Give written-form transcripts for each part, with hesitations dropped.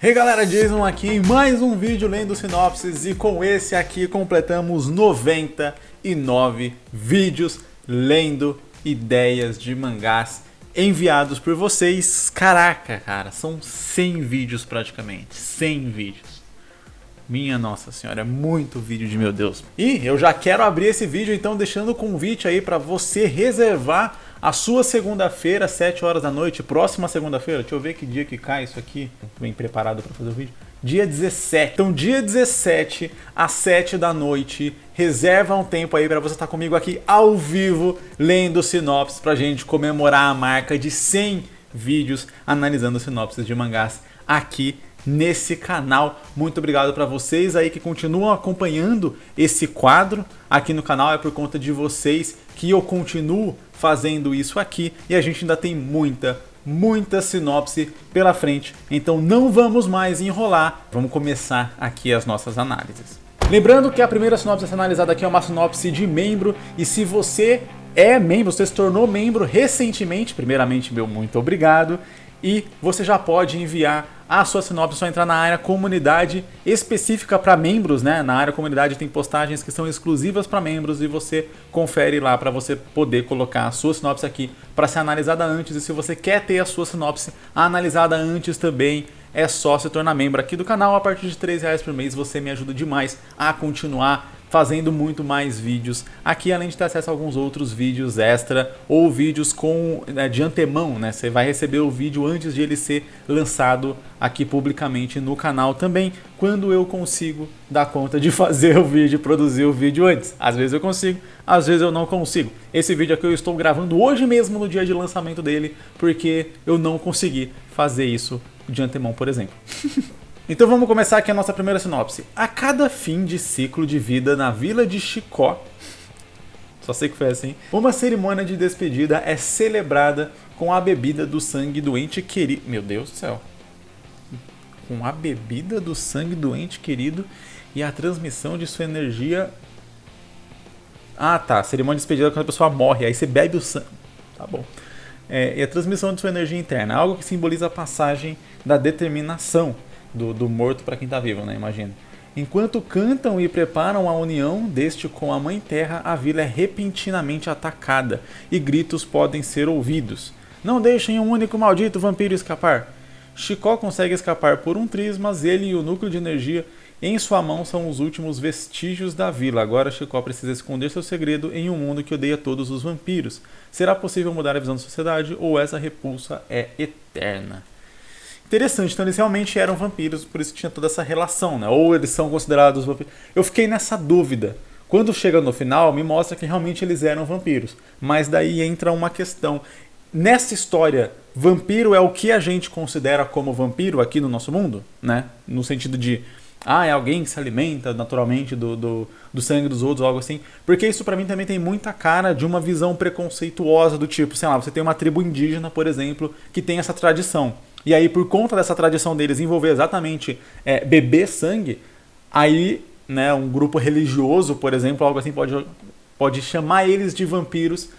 Hey galera, Jason aqui em mais um vídeo lendo sinopses e com esse aqui completamos 99 vídeos lendo ideias de mangás enviados por vocês. Caraca, cara, são 100 vídeos praticamente, 100 vídeos. Minha nossa senhora, é muito vídeo de meu Deus. E eu já quero abrir esse vídeo então deixando o convite aí para você reservar a sua segunda-feira, 7 horas da noite, próxima segunda-feira. Deixa eu ver que dia que cai isso aqui. Bem preparado para fazer o vídeo. Dia 17. Então, dia 17, às 7 da noite, reserva um tempo aí para você estar comigo aqui ao vivo, lendo sinopses, pra gente comemorar a marca de 100 vídeos analisando sinopses de mangás aqui nesse canal. Muito obrigado para vocês aí que continuam acompanhando esse quadro aqui no canal. É por conta de vocês que eu continuo fazendo isso aqui e a gente ainda tem muita sinopse pela frente. Então não vamos mais enrolar, vamos começar aqui as nossas análises. Lembrando que a primeira sinopse a ser analisada aqui é uma sinopse de membro, e se você é membro, você se tornou membro recentemente, primeiramente meu muito obrigado. E você já pode enviar a sua sinopse, só entrar na área comunidade específica para membros, né? Na área comunidade tem postagens que são exclusivas para membros e você confere lá para você poder colocar a sua sinopse aqui para ser analisada antes. E se você quer ter a sua sinopse analisada antes também, é só se tornar membro aqui do canal. A partir de R$3 por mês você me ajuda demais a continuar fazendo muito mais vídeos aqui, além de ter acesso a alguns outros vídeos extra ou vídeos de antemão, né? Você vai receber o vídeo antes de ele ser lançado aqui publicamente no canal também, quando eu consigo dar conta de fazer o vídeo, produzir o vídeo antes. Às vezes eu consigo, às vezes eu não consigo. Esse vídeo aqui eu estou gravando hoje mesmo, no dia de lançamento dele, porque eu não consegui fazer isso de antemão, por exemplo. Então vamos começar aqui a nossa primeira sinopse. A cada fim de ciclo de vida na vila de Chicó, só sei que foi assim, uma cerimônia de despedida é celebrada com a bebida do sangue do ente querido. Meu Deus do céu. Com a bebida do sangue do ente querido e a transmissão de sua energia. Ah tá, cerimônia de despedida quando a pessoa morre, aí você bebe o sangue. Tá bom. E a transmissão de sua energia interna, algo que simboliza a passagem da determinação do morto para quem está vivo, né? Imagina. Enquanto cantam e preparam a união deste com a Mãe Terra, a vila é repentinamente atacada e gritos podem ser ouvidos. Não deixem um único maldito vampiro escapar. Chicó consegue escapar por um triz, mas ele e o núcleo de energia em sua mão são os últimos vestígios da vila. Agora Chicó precisa esconder seu segredo em um mundo que odeia todos os vampiros. Será possível mudar a visão da sociedade ou essa repulsa é eterna? Interessante, então eles realmente eram vampiros, por isso tinha toda essa relação, né? Ou eles são considerados vampiros. Eu fiquei nessa dúvida. Quando chega no final, me mostra que realmente eles eram vampiros. Mas daí entra uma questão. Nessa história, vampiro é o que a gente considera como vampiro aqui no nosso mundo, né? No sentido de, é alguém que se alimenta naturalmente do sangue dos outros, ou algo assim. Porque isso pra mim também tem muita cara de uma visão preconceituosa do tipo, sei lá, você tem uma tribo indígena, por exemplo, que tem essa tradição. E aí, por conta dessa tradição deles envolver exatamente beber sangue, aí, né, um grupo religioso, por exemplo, algo assim, pode chamar eles de vampiros,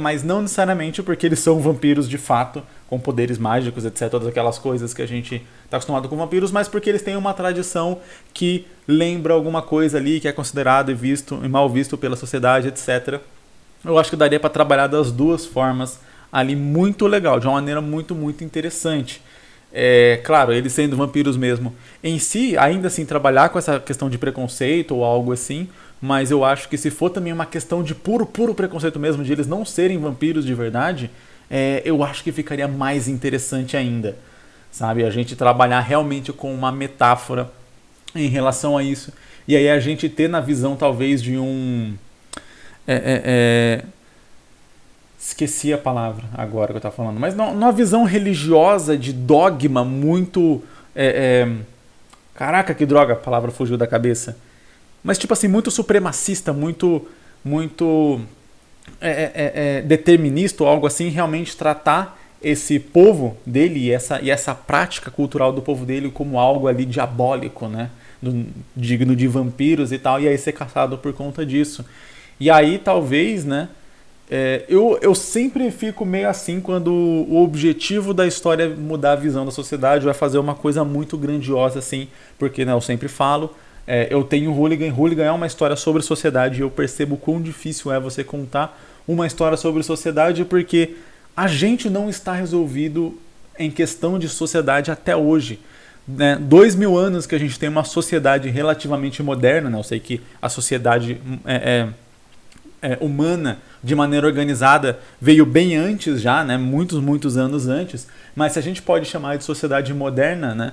mas não necessariamente porque eles são vampiros de fato, com poderes mágicos, etc., todas aquelas coisas que a gente está acostumado com vampiros, mas porque eles têm uma tradição que lembra alguma coisa ali, que é considerado e mal visto pela sociedade, etc. Eu acho que daria para trabalhar das duas formas ali, muito legal, de uma maneira muito interessante. Claro, eles sendo vampiros mesmo em si, ainda assim trabalhar com essa questão de preconceito ou algo assim, mas eu acho que se for também uma questão de puro preconceito mesmo, de eles não serem vampiros de verdade, eu acho que ficaria mais interessante ainda, sabe? A gente trabalhar realmente com uma metáfora em relação a isso, e aí a gente ter na visão talvez de um... Esqueci a palavra agora que eu estava falando, mas numa visão religiosa de dogma muito... Caraca, que droga, a palavra fugiu da cabeça. Mas tipo assim, muito supremacista, muito determinista ou algo assim, realmente tratar esse povo dele e essa prática cultural do povo dele como algo ali diabólico, né? Digno de vampiros e tal, e aí ser caçado por conta disso. E aí talvez, né, Eu sempre fico meio assim quando o objetivo da história é mudar a visão da sociedade ou é fazer uma coisa muito grandiosa assim, porque né, eu sempre falo, eu tenho Hooligan. Hooligan é uma história sobre sociedade e eu percebo quão difícil é você contar uma história sobre sociedade porque a gente não está resolvido em questão de sociedade até hoje. Né? 2000 anos que a gente tem uma sociedade relativamente moderna, né? Eu sei que a sociedade humana de maneira organizada veio bem antes já, né? Muitos anos antes, mas se a gente pode chamar de sociedade moderna, né?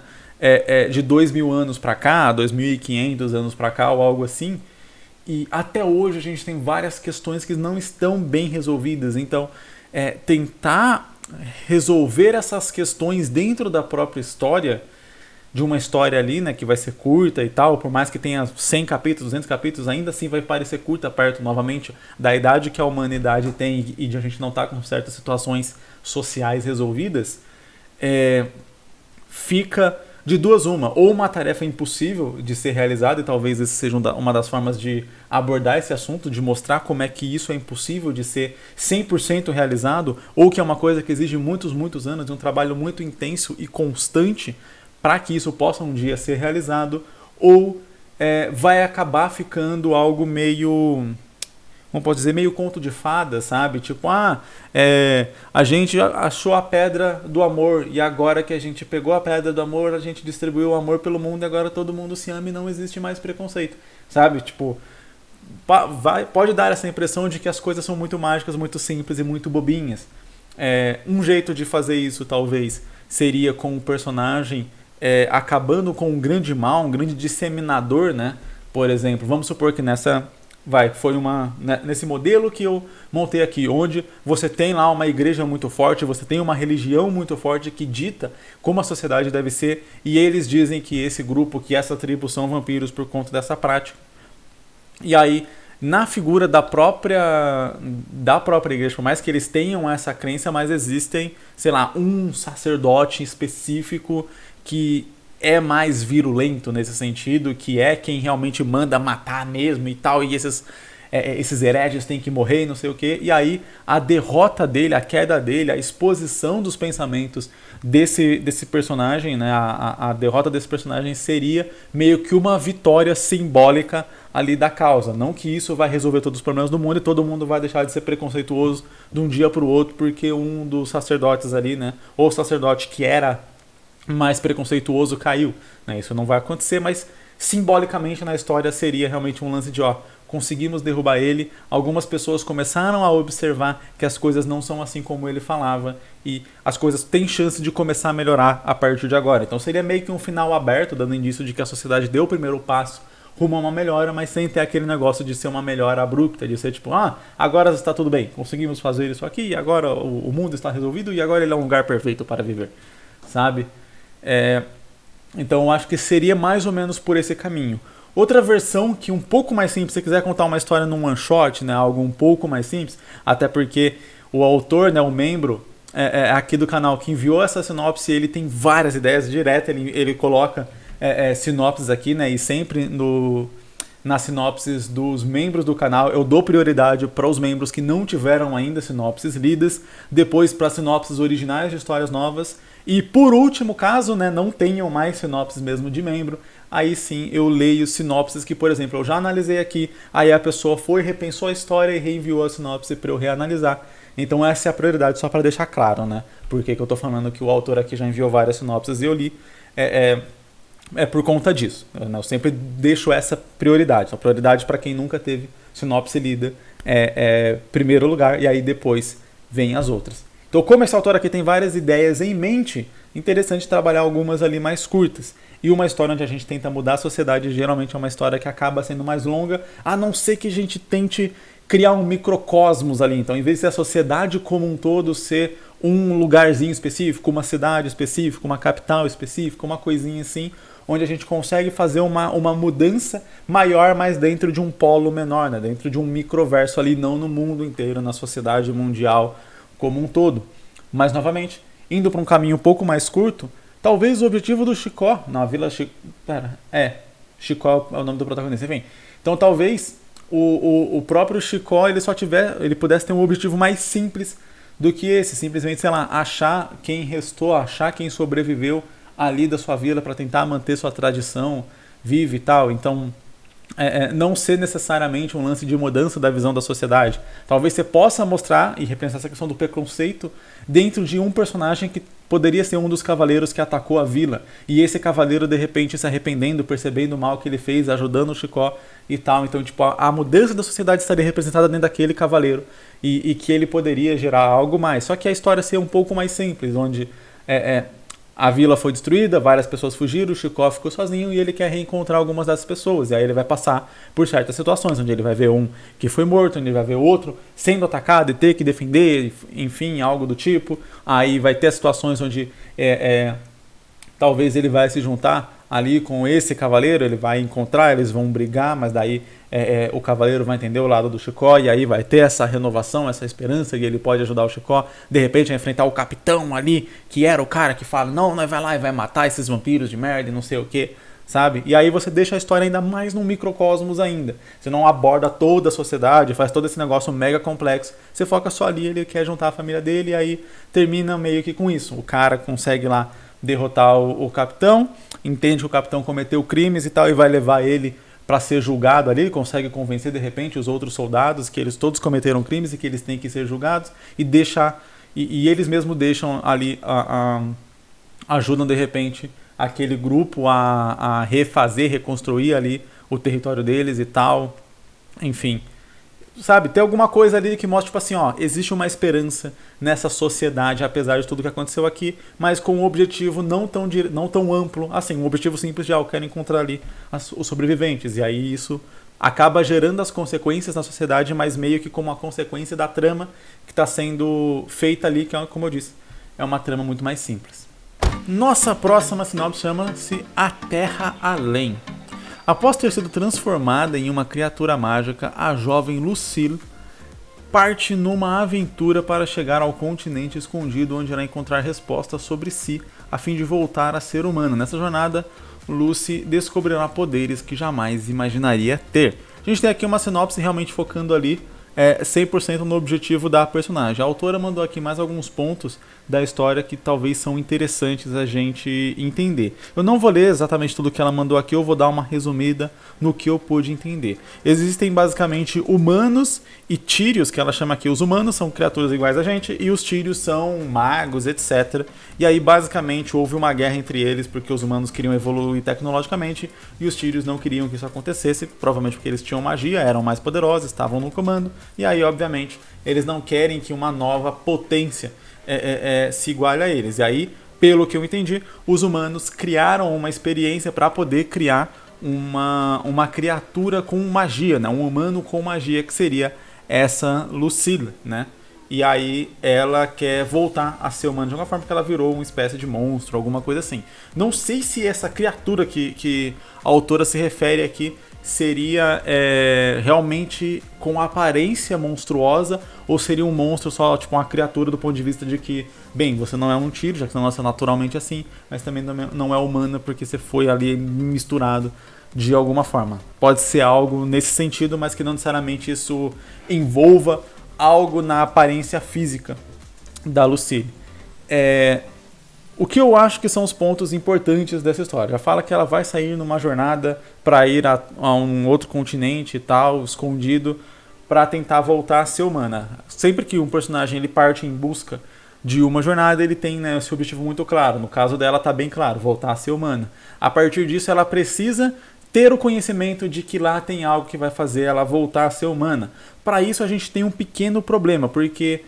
De 2000 anos para cá, 2500 anos para cá ou algo assim, e até hoje a gente tem várias questões que não estão bem resolvidas, então tentar resolver essas questões dentro da própria história, de uma história ali, né, que vai ser curta e tal, por mais que tenha 100 capítulos, 200 capítulos, ainda assim vai parecer curta perto, novamente, da idade que a humanidade tem e de a gente não estar com certas situações sociais resolvidas, fica de duas uma. Ou uma tarefa impossível de ser realizada, e talvez esse seja uma das formas de abordar esse assunto, de mostrar como é que isso é impossível de ser 100% realizado, ou que é uma coisa que exige muitos anos de um trabalho muito intenso e constante, para que isso possa um dia ser realizado, ou vai acabar ficando algo meio, como posso dizer, meio conto de fada, sabe? Tipo, a gente achou a pedra do amor, e agora que a gente pegou a pedra do amor, a gente distribuiu o amor pelo mundo, e agora todo mundo se ama e não existe mais preconceito, sabe? Tipo, pode dar essa impressão de que as coisas são muito mágicas, muito simples e muito bobinhas. Um jeito de fazer isso, talvez, seria com o personagem acabando com um grande mal, um grande disseminador, né? Por exemplo, vamos supor que nesse modelo que eu montei aqui, onde você tem lá uma igreja muito forte, você tem uma religião muito forte que dita como a sociedade deve ser, e eles dizem que esse grupo, que essa tribo são vampiros por conta dessa prática. E aí, na figura da própria igreja, por mais que eles tenham essa crença, mas existem, sei lá, um sacerdote específico que é mais virulento nesse sentido, que é quem realmente manda matar mesmo e tal, e esses hereges têm que morrer e não sei o que. E aí a derrota dele, a queda dele, a exposição dos pensamentos desse personagem, né, a derrota desse personagem seria meio que uma vitória simbólica ali da causa. Não que isso vai resolver todos os problemas do mundo e todo mundo vai deixar de ser preconceituoso de um dia para o outro porque um dos sacerdotes ali, né, ou o sacerdote que era mais preconceituoso caiu, né? Isso não vai acontecer, mas simbolicamente na história seria realmente um lance de conseguimos derrubar ele, algumas pessoas começaram a observar que as coisas não são assim como ele falava e as coisas têm chance de começar a melhorar a partir de agora. Então seria meio que um final aberto, dando indício de que a sociedade deu o primeiro passo rumo a uma melhora, mas sem ter aquele negócio de ser uma melhora abrupta, de ser tipo, agora está tudo bem, conseguimos fazer isso aqui, agora o mundo está resolvido e agora ele é um lugar perfeito para viver, sabe? Então eu acho que seria mais ou menos por esse caminho. Outra versão que um pouco mais simples, se você quiser contar uma história num one shot, né, algo um pouco mais simples, até porque o autor, né, o membro aqui do canal que enviou essa sinopse, ele tem várias ideias direto, ele coloca sinopses aqui, né, e sempre nas sinopses dos membros do canal eu dou prioridade para os membros que não tiveram ainda sinopses lidas, depois para sinopses originais de histórias novas, e por último caso, né, não tenham mais sinopses mesmo de membro, aí sim eu leio sinopses que, por exemplo, eu já analisei aqui, aí a pessoa repensou a história e reenviou a sinopse para eu reanalisar. Então essa é a prioridade, só para deixar claro, né? Por que eu tô falando que o autor aqui já enviou várias sinopses e eu li. É por conta disso. Eu sempre deixo essa prioridade. A prioridade para quem nunca teve sinopse lida primeiro lugar, e aí depois vem as outras. Então, como esse autor aqui tem várias ideias em mente, interessante trabalhar algumas ali mais curtas. E uma história onde a gente tenta mudar a sociedade geralmente é uma história que acaba sendo mais longa, a não ser que a gente tente criar um microcosmos ali. Então, em vez de ser a sociedade como um todo ser um lugarzinho específico, uma cidade específica, uma capital específica, uma coisinha assim, onde a gente consegue fazer uma mudança maior, mas dentro de um polo menor, né? Dentro de um microverso ali, não no mundo inteiro, na sociedade mundial como um todo. Mas, novamente, indo para um caminho um pouco mais curto, talvez o objetivo do Chicó, na Vila Chicó... Chicó é o nome do protagonista, enfim. Então, talvez o próprio Chicó ele pudesse ter um objetivo mais simples do que esse, simplesmente, sei lá, achar quem restou, achar quem sobreviveu ali da sua vila para tentar manter sua tradição viva e tal. Então, não ser necessariamente um lance de mudança da visão da sociedade. Talvez você possa mostrar e repensar essa questão do preconceito dentro de um personagem que poderia ser um dos cavaleiros que atacou a vila, e esse cavaleiro de repente se arrependendo, percebendo o mal que ele fez, ajudando o Chicó e tal. Então, tipo, a mudança da sociedade estaria representada dentro daquele cavaleiro, e que ele poderia gerar algo mais. Só que a história seria um pouco mais simples, onde a vila foi destruída, várias pessoas fugiram, o Chicó ficou sozinho e ele quer reencontrar algumas dessas pessoas. E aí ele vai passar por certas situações, onde ele vai ver um que foi morto, onde ele vai ver outro sendo atacado e ter que defender, enfim, algo do tipo. Aí vai ter situações onde talvez ele vai se juntar ali com esse cavaleiro, ele vai encontrar, eles vão brigar, mas daí o cavaleiro vai entender o lado do Chicó, e aí vai ter essa renovação, essa esperança que ele pode ajudar o Chicó, de repente a enfrentar o capitão ali, que era o cara que fala, não, vai lá e vai matar esses vampiros de merda e não sei o que, sabe? E aí você deixa a história ainda mais num microcosmos ainda, você não aborda toda a sociedade, faz todo esse negócio mega complexo, você foca só ali, ele quer juntar a família dele, e aí termina meio que com isso, o cara consegue lá derrotar o capitão, entende que o capitão cometeu crimes e tal, e vai levar ele para ser julgado ali, consegue convencer de repente os outros soldados que eles todos cometeram crimes e que eles têm que ser julgados, e eles mesmos deixam ali, ajudam de repente aquele grupo a refazer, reconstruir ali o território deles e tal, enfim. Sabe, tem alguma coisa ali que mostra, tipo assim, ó, existe uma esperança nessa sociedade, apesar de tudo que aconteceu aqui, mas com um objetivo não tão amplo, assim, um objetivo simples de, eu quero encontrar ali os sobreviventes, e aí isso acaba gerando as consequências na sociedade, mas meio que como uma consequência da trama que está sendo feita ali, que, como eu disse, é uma trama muito mais simples. Nossa próxima sinopse chama-se A Terra Além. Após ter sido transformada em uma criatura mágica, a jovem Lucille parte numa aventura para chegar ao continente escondido, onde irá encontrar respostas sobre si, a fim de voltar a ser humana. Nessa jornada, Lucy descobrirá poderes que jamais imaginaria ter. A gente tem aqui uma sinopse realmente focando ali 100% no objetivo da personagem. A autora mandou aqui mais alguns pontos da história que talvez são interessantes a gente entender. Eu não vou ler exatamente tudo que ela mandou aqui, eu vou dar uma resumida no que eu pude entender. Existem basicamente humanos e tírios, que ela chama aqui. Os humanos são criaturas iguais a gente e os tírios são magos, etc. E aí basicamente houve uma guerra entre eles porque os humanos queriam evoluir tecnologicamente e os tírios não queriam que isso acontecesse, provavelmente porque eles tinham magia, eram mais poderosos, estavam no comando. E aí, obviamente, eles não querem que uma nova potência se iguale a eles. E aí, pelo que eu entendi, os humanos criaram uma experiência para poder criar uma criatura com magia, né? Um humano com magia, que seria essa Lucille, né? E aí ela quer voltar a ser humana de alguma forma, porque ela virou uma espécie de monstro, alguma coisa assim. Não sei se essa criatura que a autora se refere aqui seria realmente com aparência monstruosa, ou seria um monstro só, tipo uma criatura do ponto de vista de que, bem, você não é um tírio, já que você não nasceu naturalmente assim, mas também não é humana porque você foi ali misturado de alguma forma. Pode ser algo nesse sentido, mas que não necessariamente isso envolva algo na aparência física da Lucille. O que eu acho que são os pontos importantes dessa história? Já fala que ela vai sair numa jornada para ir a um outro continente e tal, escondido, para tentar voltar a ser humana. Sempre que um personagem ele parte em busca de uma jornada, ele tem, né, esse objetivo muito claro. No caso dela tá bem claro, voltar a ser humana. A partir disso ela precisa ter o conhecimento de que lá tem algo que vai fazer ela voltar a ser humana. Para isso a gente tem um pequeno problema, porque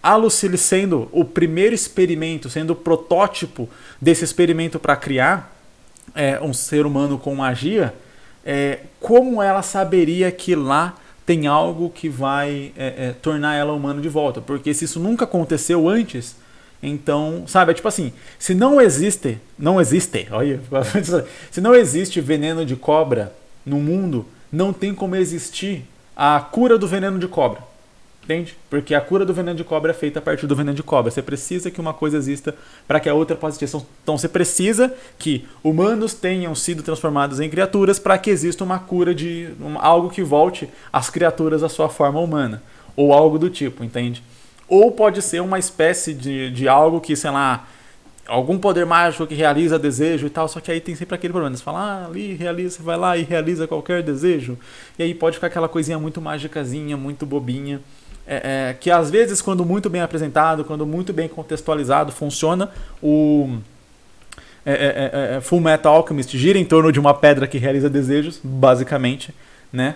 a Lucille sendo o primeiro experimento, sendo o protótipo desse experimento para criar um ser humano com magia, como ela saberia que lá tem algo que vai tornar ela humana de volta? Porque se isso nunca aconteceu antes, então, sabe, tipo assim, se não existe, olha, se não existe veneno de cobra no mundo, não tem como existir a cura do veneno de cobra. Entende? Porque a cura do veneno de cobra é feita a partir do veneno de cobra. Você precisa que uma coisa exista para que a outra possa existir. Então você precisa que humanos tenham sido transformados em criaturas para que exista uma cura de algo que volte as criaturas à sua forma humana. Ou algo do tipo, entende? Ou pode ser uma espécie de algo que, sei lá, algum poder mágico que realiza desejo e tal, só que aí tem sempre aquele problema. Você fala, ali realiza, você vai lá e realiza qualquer desejo. E aí pode ficar aquela coisinha muito mágicazinha, muito bobinha. Que às vezes, quando muito bem apresentado, quando muito bem contextualizado, funciona. O Full Metal Alchemist gira em torno de uma pedra que realiza desejos, basicamente, né?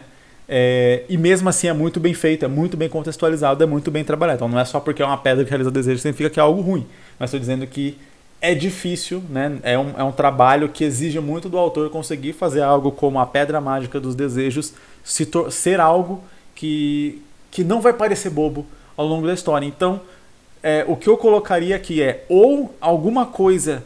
E mesmo assim é muito bem feito, é muito bem contextualizado, é muito bem trabalhado. Então não é só porque é uma pedra que realiza desejos significa que é algo ruim, mas estou dizendo que é difícil, né? É um trabalho que exige muito do autor conseguir fazer algo como a pedra mágica dos desejos ser algo que não vai parecer bobo ao longo da história. Então, o que eu colocaria aqui é ou alguma coisa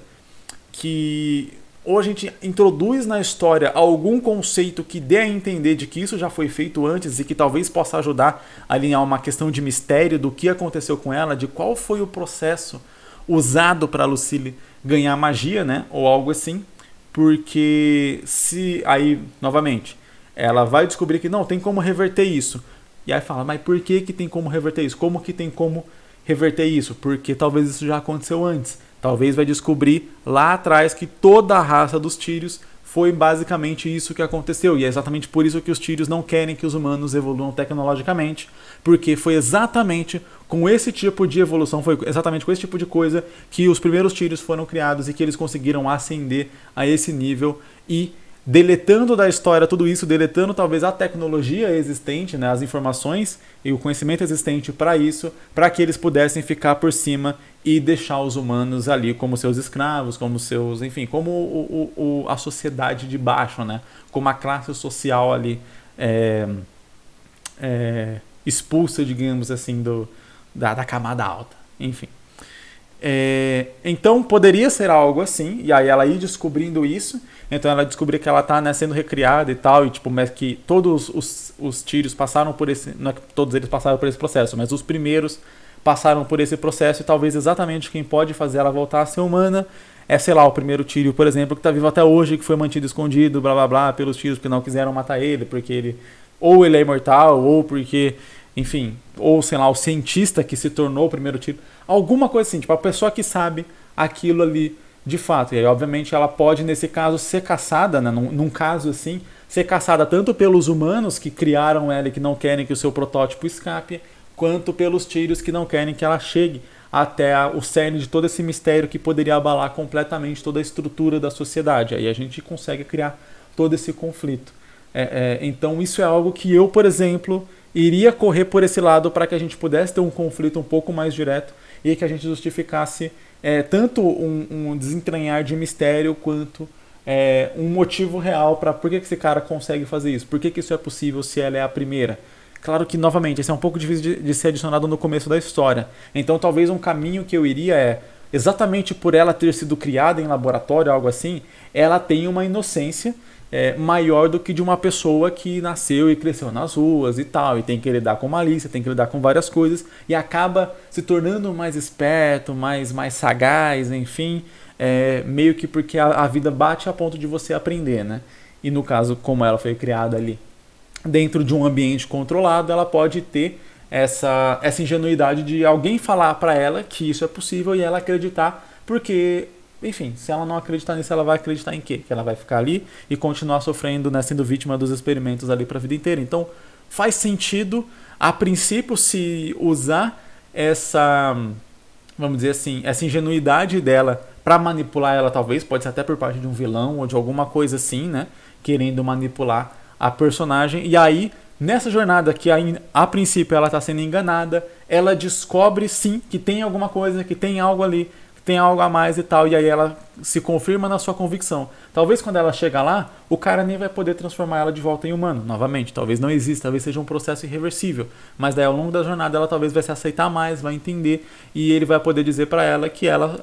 que ou a gente introduz na história algum conceito que dê a entender de que isso já foi feito antes e que talvez possa ajudar a alinhar uma questão de mistério do que aconteceu com ela, de qual foi o processo usado para Lucille ganhar magia, né? Ou algo assim. Porque se aí, novamente, ela vai descobrir que não, tem como reverter isso. E aí fala, mas por que tem como reverter isso? Como que tem como reverter isso? Porque talvez isso já aconteceu antes. Talvez vai descobrir lá atrás que toda a raça dos Tírios foi basicamente isso que aconteceu. E é exatamente por isso que os Tírios não querem que os humanos evoluam tecnologicamente. Porque foi exatamente com esse tipo de evolução, foi exatamente com esse tipo de coisa que os primeiros Tírios foram criados e que eles conseguiram ascender a esse nível e deletando da história tudo isso, deletando talvez a tecnologia existente, né, as informações e o conhecimento existente para isso, para que eles pudessem ficar por cima e deixar os humanos ali como seus escravos, como seus, enfim, como a sociedade de baixo, né, como a classe social ali expulsa, digamos assim, da camada alta, enfim. Então poderia ser algo assim, e aí ela ir descobrindo isso, então ela descobrir que ela está, né, sendo recriada e tal, e tipo, mas que todos os Tírios passaram por esse, não é que todos eles passaram por esse processo, mas os primeiros passaram por esse processo e talvez exatamente quem pode fazer ela voltar a ser humana é, sei lá, o primeiro Tírio, por exemplo, que está vivo até hoje, que foi mantido escondido, blá blá blá, pelos Tírios que não quiseram matar ele, porque ele é imortal, ou porque, enfim, ou sei lá, o cientista que se tornou o primeiro Tírio. Alguma coisa assim, tipo, a pessoa que sabe aquilo ali de fato. E aí, obviamente, ela pode, nesse caso, ser caçada, né? Num caso assim, ser caçada tanto pelos humanos que criaram ela e que não querem que o seu protótipo escape, quanto pelos Tírios que não querem que ela chegue até o cerne de todo esse mistério que poderia abalar completamente toda a estrutura da sociedade. Aí a gente consegue criar todo esse conflito. Então isso é algo que eu, por exemplo, iria correr por esse lado para que a gente pudesse ter um conflito um pouco mais direto e que a gente justificasse tanto um desentranhar de mistério quanto um motivo real para por que esse cara consegue fazer isso, por que isso é possível se ela é a primeira. Claro que, novamente, isso é um pouco difícil de ser adicionado no começo da história. Então talvez um caminho que eu iria exatamente por ela ter sido criada em laboratório, algo assim, ela tem uma inocência maior do que de uma pessoa que nasceu e cresceu nas ruas e tal, e tem que lidar com malícia, tem que lidar com várias coisas, e acaba se tornando mais esperto, mais sagaz, enfim, meio que porque a vida bate a ponto de você aprender, né? E no caso, como ela foi criada ali dentro de um ambiente controlado, ela pode ter essa ingenuidade de alguém falar para ela que isso é possível e ela acreditar, porque... Enfim, se ela não acreditar nisso, ela vai acreditar em quê? Que ela vai ficar ali e continuar sofrendo, né, sendo vítima dos experimentos ali para a vida inteira. Então, faz sentido, a princípio, se usar essa, vamos dizer assim, essa ingenuidade dela para manipular ela, talvez, pode ser até por parte de um vilão ou de alguma coisa assim, né, querendo manipular a personagem. E aí, nessa jornada que a princípio ela está sendo enganada, ela descobre sim que tem alguma coisa, que tem algo ali, tem algo a mais e tal, e aí ela se confirma na sua convicção. Talvez quando ela chega lá, o cara nem vai poder transformar ela de volta em humano, novamente, talvez não exista, talvez seja um processo irreversível, mas daí ao longo da jornada ela talvez vai se aceitar mais, vai entender, e ele vai poder dizer pra ela que ela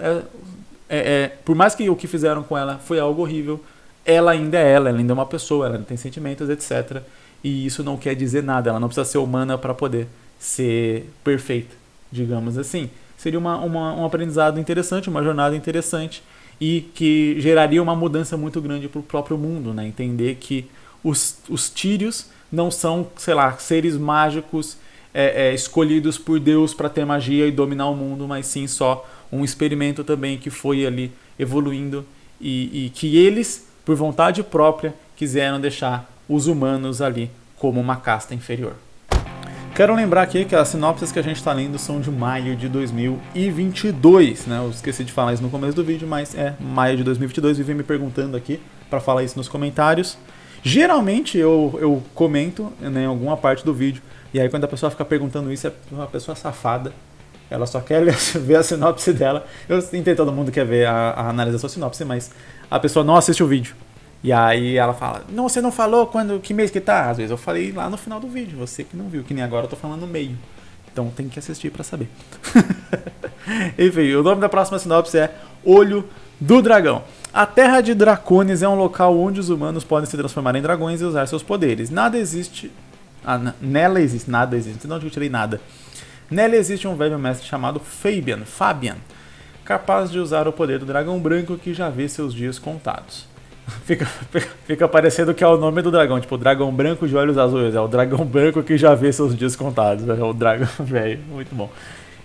por mais que o que fizeram com ela foi algo horrível, ela ainda é uma pessoa, ela tem sentimentos, etc. E isso não quer dizer nada, ela não precisa ser humana para poder ser perfeita, digamos assim. Seria um aprendizado interessante, uma jornada interessante e que geraria uma mudança muito grande para o próprio mundo, né? Entender que os Tírios não são, sei lá, seres mágicos escolhidos por Deus para ter magia e dominar o mundo, mas sim só um experimento também que foi ali evoluindo e que eles, por vontade própria, quiseram deixar os humanos ali como uma casta inferior. Quero lembrar aqui que as sinopses que a gente está lendo são de maio de 2022, né? Eu esqueci de falar isso no começo do vídeo, mas é maio de 2022. Vivem me perguntando aqui para falar isso nos comentários. Geralmente eu comento, né, em alguma parte do vídeo, e aí quando a pessoa fica perguntando isso, é uma pessoa safada. Ela só quer ver a sinopse dela. Eu entendo, todo mundo quer ver a análise da sua sinopse, mas a pessoa não assiste o vídeo. E aí ela fala, não, você não falou que mês que tá? Às vezes eu falei lá no final do vídeo, você que não viu, que nem agora eu tô falando no meio. Então tem que assistir pra saber. Enfim, o nome da próxima sinopse é Olho do Dragão. A Terra de Dracones é um local onde os humanos podem se transformar em dragões e usar seus poderes. Nela existe, não eu tirei nada. Nela existe um velho mestre chamado Fabian, capaz de usar o poder do dragão branco que já vê seus dias contados. Fica parecendo que é o nome do dragão, tipo, o dragão branco de olhos azuis, é o dragão branco que já vê seus dias contados, é o dragão velho, muito bom.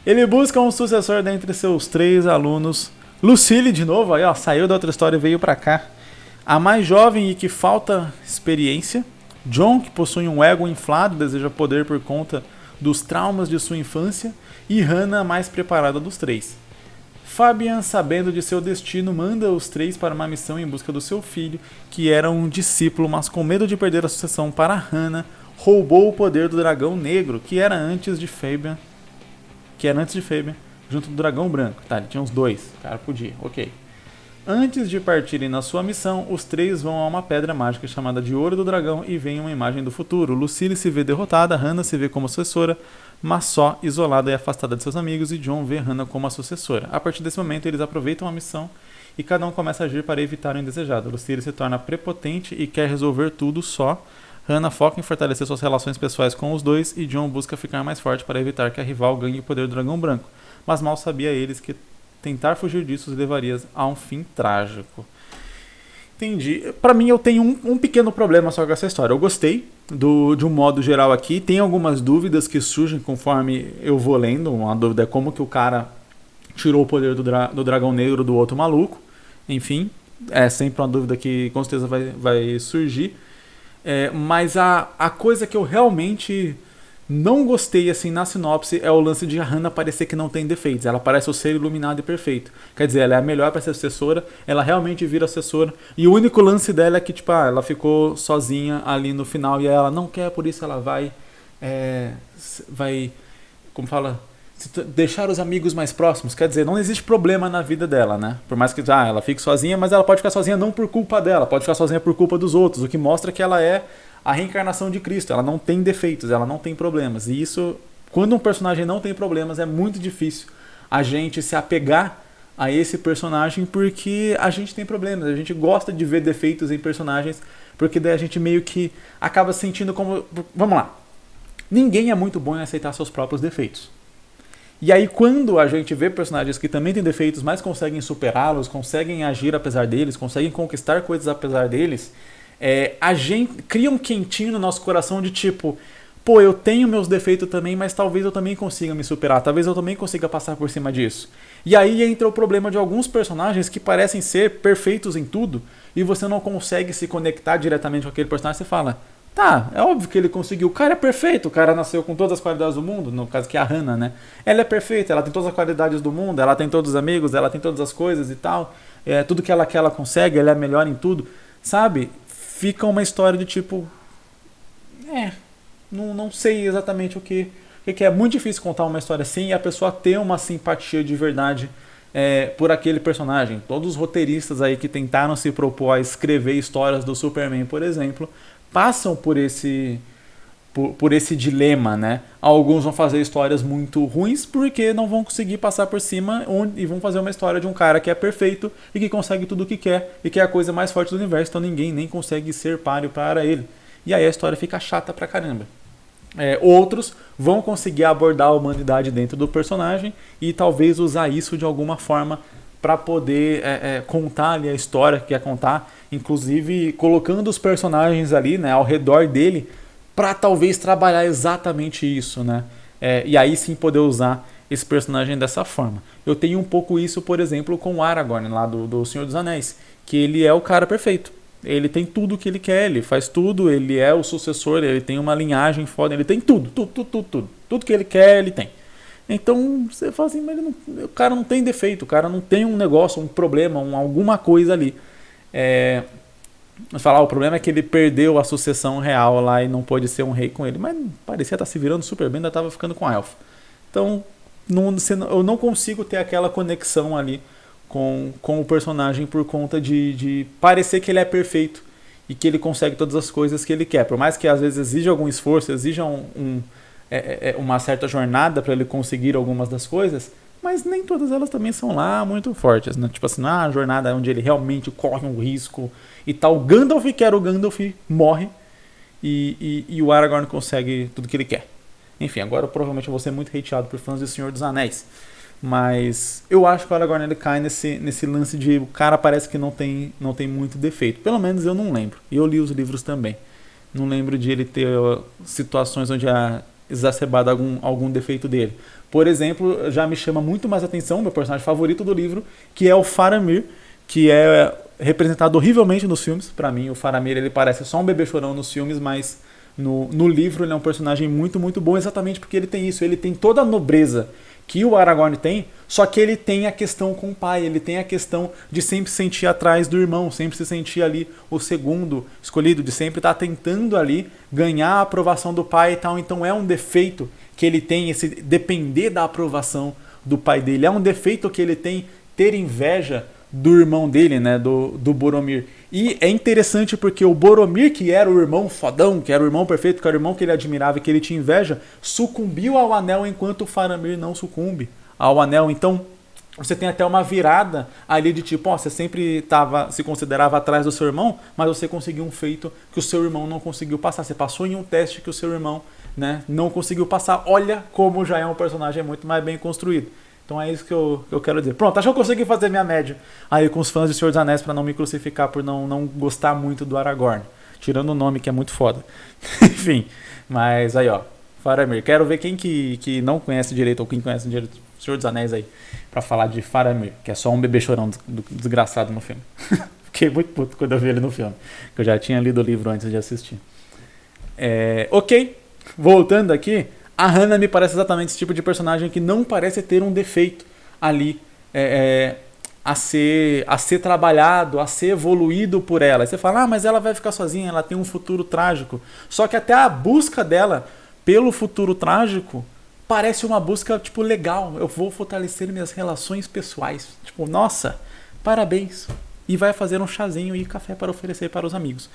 Ele busca um sucessor dentre seus 3 alunos, Lucille de novo, aí ó, saiu da outra história e veio pra cá. A mais jovem e que falta experiência, John, que possui um ego inflado, deseja poder por conta dos traumas de sua infância, e Hannah, a mais preparada dos 3. Fabian, sabendo de seu destino, manda os 3 para uma missão em busca do seu filho, que era um discípulo, mas com medo de perder a sucessão para Hannah, roubou o poder do dragão negro, que era antes de Fabian, junto do dragão branco. Tá, ele tinha uns 2, o cara podia, ok. Antes de partirem na sua missão, os 3 vão a uma pedra mágica chamada de Ouro do Dragão e veem uma imagem do futuro. Lucille se vê derrotada, Hannah se vê como sucessora, mas só isolada e afastada de seus amigos, e John vê Hannah como a sucessora. A partir desse momento, eles aproveitam a missão e cada um começa a agir para evitar o indesejado. Lucille se torna prepotente e quer resolver tudo só. Hannah foca em fortalecer suas relações pessoais com os 2 e John busca ficar mais forte para evitar que a rival ganhe o poder do dragão branco. Mas mal sabia eles que tentar fugir disso os levaria a um fim trágico. Entendi. Pra mim, eu tenho um pequeno problema só com essa história. Eu gostei de um modo geral aqui. Tem algumas dúvidas que surgem conforme eu vou lendo. Uma dúvida é como que o cara tirou o poder do dragão negro do outro maluco. Enfim, é sempre uma dúvida que com certeza vai surgir. Mas a coisa que eu realmente não gostei assim na sinopse é o lance de a Hannah parecer que não tem defeitos. Ela parece o ser iluminado e perfeito. Quer dizer, ela é a melhor para ser sucessora, ela realmente vira sucessora. E o único lance dela é que tipo, ela ficou sozinha ali no final e ela não quer, por isso ela vai, como fala, deixar os amigos mais próximos. Quer dizer, não existe problema na vida dela, né? Por mais que ela fique sozinha, mas ela pode ficar sozinha não por culpa dela, pode ficar sozinha por culpa dos outros, o que mostra que ela é a reencarnação de Cristo. Ela não tem defeitos, ela não tem problemas. E isso, quando um personagem não tem problemas, é muito difícil a gente se apegar a esse personagem, porque a gente tem problemas, a gente gosta de ver defeitos em personagens, porque daí a gente meio que acaba sentindo como... Vamos lá, ninguém é muito bom em aceitar seus próprios defeitos. E aí quando a gente vê personagens que também têm defeitos, mas conseguem superá-los, conseguem agir apesar deles, conseguem conquistar coisas apesar deles, a gente cria um quentinho no nosso coração de tipo, pô, eu tenho meus defeitos também, mas talvez eu também consiga me superar, talvez eu também consiga passar por cima disso. E aí entra o problema de alguns personagens que parecem ser perfeitos em tudo e você não consegue se conectar diretamente com aquele personagem. Você fala, tá, é óbvio que ele conseguiu, o cara é perfeito, o cara nasceu com todas as qualidades do mundo, no caso que é a Hannah, né? Ela é perfeita, ela tem todas as qualidades do mundo, ela tem todos os amigos, ela tem todas as coisas e tal, tudo que ela quer ela consegue, ela é melhor em tudo, sabe? Fica uma história de tipo, não sei exatamente o que é. Muito difícil contar uma história assim e a pessoa ter uma simpatia de verdade por aquele personagem. Todos os roteiristas aí que tentaram se propor a escrever histórias do Superman, por exemplo, passam por esse dilema, né? Alguns vão fazer histórias muito ruins porque não vão conseguir passar por cima e vão fazer uma história de um cara que é perfeito e que consegue tudo o que quer e que é a coisa mais forte do universo, então ninguém nem consegue ser páreo para ele. E aí a história fica chata pra caramba. outros vão conseguir abordar a humanidade dentro do personagem e talvez usar isso de alguma forma para poder contar ali a história que quer contar, inclusive colocando os personagens ali, né, ao redor dele, para talvez trabalhar exatamente isso, né? E aí sim poder usar esse personagem dessa forma. Eu tenho um pouco isso, por exemplo, com o Aragorn lá do Senhor dos Anéis, que ele é o cara perfeito. Ele tem tudo o que ele quer, ele faz tudo, ele é o sucessor, ele tem uma linhagem foda, ele tem tudo. Tudo que ele quer, ele tem. Então você fala assim, mas o cara não tem defeito, o cara não tem um negócio, um problema, alguma coisa ali. Mas falar, o problema é que ele perdeu a sucessão real lá e não pôde ser um rei com ele. Mas parecia estar se virando super bem, ainda estava ficando com a elfa. Então eu não consigo ter aquela conexão ali com o personagem por conta de parecer que ele é perfeito e que ele consegue todas as coisas que ele quer. Por mais que às vezes exija algum esforço, exija uma certa jornada para ele conseguir algumas das coisas, mas nem todas elas também são lá muito fortes, né? Tipo assim, a jornada onde ele realmente corre um risco e tal. O Gandalf, que era o Gandalf, morre e o Aragorn consegue tudo que ele quer. Enfim, agora provavelmente eu vou ser muito hateado por fãs do Senhor dos Anéis. Mas eu acho que o Aragorn ele cai nesse lance de o cara parece que não tem muito defeito. Pelo menos eu não lembro. E eu li os livros também. Não lembro de ele ter situações onde é exacerbado algum defeito dele. Por exemplo, já me chama muito mais atenção, meu personagem favorito do livro, que é o Faramir, que é representado horrivelmente nos filmes. Pra mim, o Faramir ele parece só um bebê chorão nos filmes, mas no livro ele é um personagem muito, muito bom, exatamente porque ele tem isso. Ele tem toda a nobreza que o Aragorn tem, só que ele tem a questão com o pai, ele tem a questão de sempre se sentir atrás do irmão, sempre se sentir ali o segundo escolhido, de sempre estar tentando ali ganhar a aprovação do pai e tal. Então é um defeito que ele tem, esse depender da aprovação do pai dele. É um defeito que ele tem, ter inveja do irmão dele, né, do Boromir. E é interessante porque o Boromir, que era o irmão fodão, que era o irmão perfeito, que era o irmão que ele admirava e que ele tinha inveja, sucumbiu ao anel enquanto o Faramir não sucumbe ao anel. Então você tem até uma virada ali de tipo, você sempre se considerava atrás do seu irmão, mas você conseguiu um feito que o seu irmão não conseguiu passar. Você passou em um teste que o seu irmão, né, não conseguiu passar. Olha como já é um personagem muito mais bem construído. Então é isso que eu quero dizer. Pronto, acho que eu consegui fazer minha média aí com os fãs de Senhor dos Anéis pra não me crucificar por não gostar muito do Aragorn. Tirando o nome que é muito foda. Enfim, mas aí ó, Faramir. Quero ver quem que não conhece direito ou quem conhece direito Senhor dos Anéis aí pra falar de Faramir, que é só um bebê chorão desgraçado no filme. Fiquei muito puto quando eu vi ele no filme, que eu já tinha lido o livro antes de assistir. Ok, voltando aqui, a Hannah me parece exatamente esse tipo de personagem que não parece ter um defeito ali a ser trabalhado, a ser evoluído por ela. Aí você fala, mas ela vai ficar sozinha, ela tem um futuro trágico. Só que até a busca dela pelo futuro trágico parece uma busca tipo legal. Eu vou fortalecer minhas relações pessoais. Tipo, nossa, parabéns. E vai fazer um chazinho e café para oferecer para os amigos.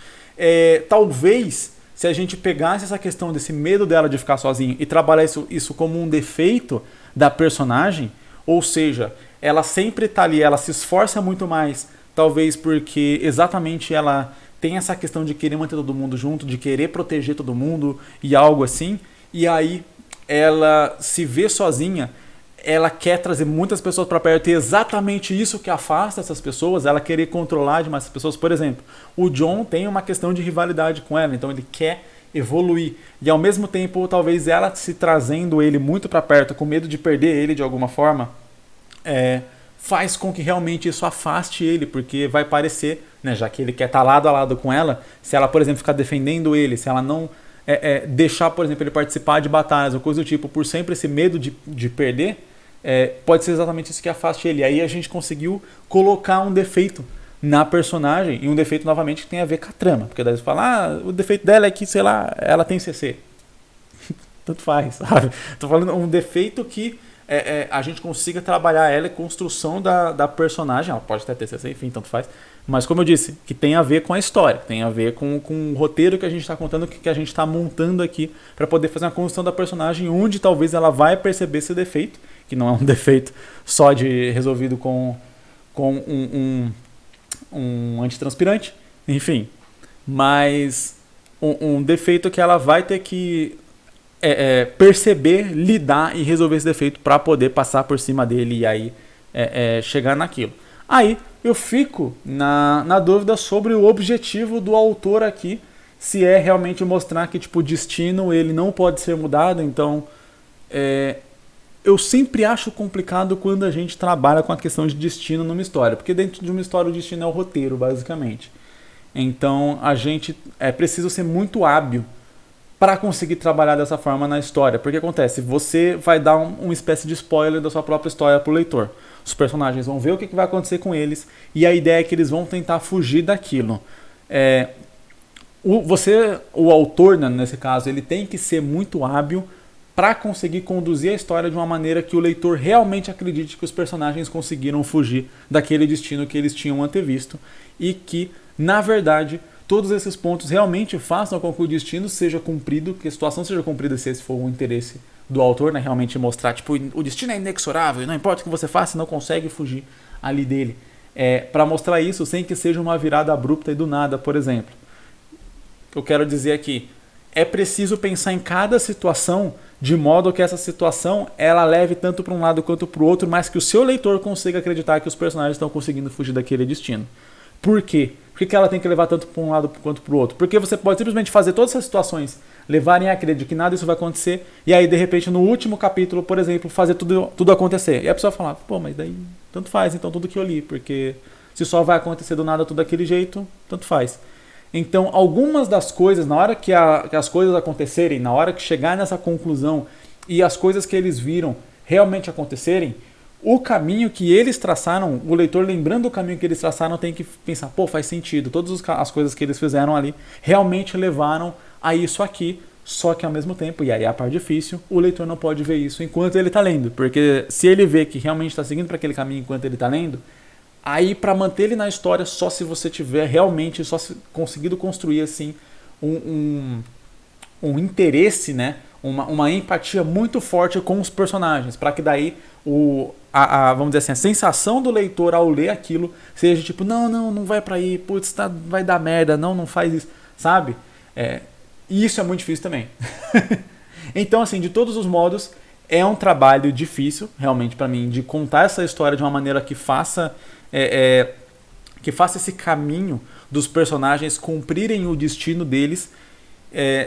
Talvez se a gente pegasse essa questão desse medo dela de ficar sozinha e trabalhar isso como um defeito da personagem, ou seja, ela sempre está ali, ela se esforça muito mais, talvez porque exatamente ela tem essa questão de querer manter todo mundo junto, de querer proteger todo mundo e algo assim, e aí ela se vê sozinha, ela quer trazer muitas pessoas para perto e exatamente isso que afasta essas pessoas, ela querer controlar demais essas pessoas. Por exemplo, o Jon tem uma questão de rivalidade com ela, então ele quer evoluir. E ao mesmo tempo, talvez ela se trazendo ele muito para perto, com medo de perder ele de alguma forma, faz com que realmente isso afaste ele, porque vai parecer, né, já que ele quer estar lado a lado com ela, se ela, por exemplo, ficar defendendo ele, se ela não deixar, por exemplo, ele participar de batalhas ou coisa do tipo, por sempre esse medo de perder, pode ser exatamente isso que afaste ele. Aí a gente conseguiu colocar um defeito na personagem, e um defeito novamente que tem a ver com a trama, porque daí você fala, o defeito dela é que, sei lá, ela tem CC. Tanto faz, sabe? Tô falando um defeito que a gente consiga trabalhar ela e construção da personagem. Ela pode até ter CC, enfim, tanto faz. Mas como eu disse, que tem a ver com a história, tem a ver com o roteiro que a gente está contando, que a gente está montando aqui para poder fazer uma construção da personagem, onde talvez ela vai perceber esse defeito, que não é um defeito só de resolvido com um antitranspirante, enfim, mas um defeito que ela vai ter que perceber, lidar e resolver esse defeito para poder passar por cima dele e aí chegar naquilo. Aí eu fico na dúvida sobre o objetivo do autor aqui, se é realmente mostrar que tipo, o destino ele não pode ser mudado. Então eu sempre acho complicado quando a gente trabalha com a questão de destino numa história, porque dentro de uma história o destino é o roteiro, basicamente. Então a gente precisa ser muito hábil para conseguir trabalhar dessa forma na história. Porque acontece, você vai dar uma espécie de spoiler da sua própria história para o leitor. Os personagens vão ver o que vai acontecer com eles e a ideia é que eles vão tentar fugir daquilo. O autor, né, nesse caso, ele tem que ser muito hábil para conseguir conduzir a história de uma maneira que o leitor realmente acredite que os personagens conseguiram fugir daquele destino que eles tinham antevisto e que, na verdade, todos esses pontos realmente façam com que o destino seja cumprido, que a situação seja cumprida, se esse for o interesse do autor, né? Realmente mostrar, tipo, o destino é inexorável, não importa o que você faça, você não consegue fugir ali dele. Para mostrar isso sem que seja uma virada abrupta e do nada, por exemplo. Eu quero dizer aqui, é preciso pensar em cada situação de modo que essa situação ela leve tanto para um lado quanto para o outro, mas que o seu leitor consiga acreditar que os personagens estão conseguindo fugir daquele destino. Por quê? Por que ela tem que levar tanto para um lado quanto para o outro? Porque você pode simplesmente fazer todas essas situações levarem a crer de que nada disso vai acontecer e aí de repente no último capítulo, por exemplo, fazer tudo acontecer. E a pessoa fala, pô, mas daí tanto faz então tudo que eu li, porque se só vai acontecer do nada tudo daquele jeito, tanto faz. Então algumas das coisas, na hora que as coisas acontecerem, na hora que chegar nessa conclusão e as coisas que eles viram realmente acontecerem, o caminho que eles traçaram, o leitor lembrando do caminho que eles traçaram tem que pensar, pô, faz sentido, todas as coisas que eles fizeram ali realmente levaram a isso aqui, só que ao mesmo tempo, e aí é a parte difícil, o leitor não pode ver isso enquanto ele está lendo, porque se ele vê que realmente está seguindo para aquele caminho enquanto ele está lendo, aí para manter ele na história, só se você tiver realmente, conseguido construir assim um interesse, né? Uma empatia muito forte com os personagens, para que daí vamos dizer assim, a sensação do leitor ao ler aquilo seja tipo, não vai pra aí, putz, vai dar merda, não faz isso, sabe? E isso é muito difícil também. Então, assim, de todos os modos, é um trabalho difícil, realmente, pra mim, de contar essa história de uma maneira que faça esse caminho dos personagens cumprirem o destino deles,